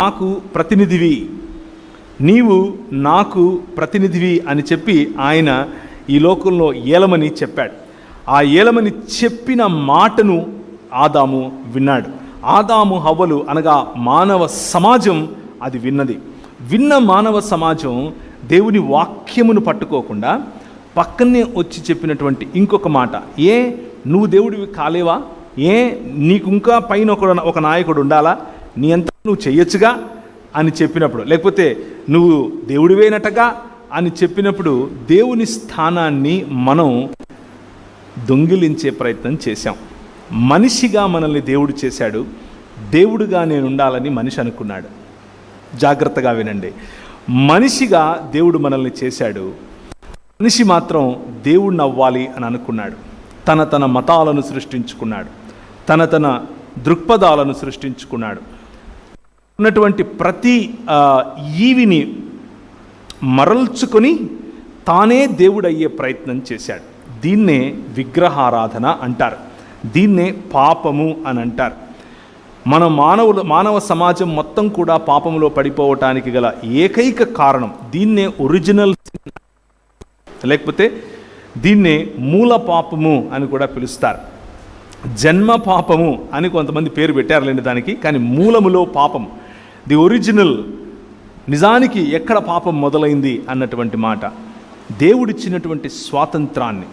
నాకు ప్రతినిధివి, నీవు నాకు ప్రతినిధివి అని చెప్పి ఆయన ఈ లోకంలో ఏలమని చెప్పాడు. ఆ ఏలమని చెప్పిన మాటను ఆదాము విన్నాడు. ఆదాము హవ్వలు అనగా మానవ సమాజం అది విన్నది. విన్న మానవ సమాజం దేవుని వాక్యమును పట్టుకోకుండా పక్కనే వచ్చి చెప్పినటువంటి ఇంకొక మాట, ఏ నువ్వు దేవుడివి కాలేవా, ఏ నీకు ఇంకా పైన ఒక నాయకుడు ఉండాలా, నీ అంతా నువ్వు చెయ్యొచ్చుగా అని చెప్పినప్పుడు, లేకపోతే నువ్వు దేవుడివేనటగా అని చెప్పినప్పుడు దేవుని స్థానాన్ని మనం దొంగిలించే ప్రయత్నం చేశాం. మనిషిగా మనల్ని దేవుడు చేశాడు, దేవుడుగా నేను ఉండాలని మనిషి అనుకున్నాడు. జాగ్రత్తగా వినండి, మనిషిగా దేవుడు మనల్ని చేశాడు, మనిషి మాత్రం దేవుడిని అవ్వాలి అని అనుకున్నాడు. తన మతాలను సృష్టించుకున్నాడు, తన దృక్పథాలను సృష్టించుకున్నాడు. ఉన్నటువంటి ప్రతి ఈవిని మరల్చుకొని తానే దేవుడయ్యే ప్రయత్నం చేశాడు. దీన్నే విగ్రహారాధన అంటారు, దీన్నే పాపము అని అంటారు. మానవ సమాజం మొత్తం కూడా పాపములో పడిపోవటానికి గల ఏకైక కారణం దీన్నే ఒరిజినల్, లేకపోతే దీన్నే మూల పాపము అని కూడా పిలుస్తారు. జన్మ పాపము అని కొంతమంది పేరు పెట్టారులేండి దానికి, కానీ మూలములో పాపం, ది ఒరిజినల్, నిజానికి ఎక్కడ పాపం మొదలైంది అన్నటువంటి మాట. దేవుడిచ్చినటువంటి స్వాతంత్రాన్ని,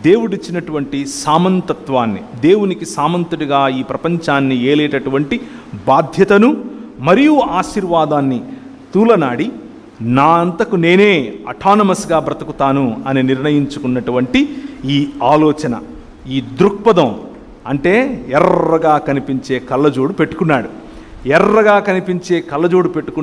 దేవుడిచ్చినటువంటి సామంతత్వాన్ని, దేవునికి సామంతుడిగా ఈ ప్రపంచాన్ని ఏలేటటువంటి బాధ్యతను మరియు ఆశీర్వాదాన్ని తూలనాడి నా అంతకు నేనే అటానమస్గా బ్రతుకుతాను అని నిర్ణయించుకున్నటువంటి ఈ ఆలోచన, ఈ దృక్పథం, అంటే ఎర్రగా కనిపించే కళ్ళజోడు పెట్టుకున్నాడు. ఎర్రగా కనిపించే కళ్ళజోడు పెట్టుకున్న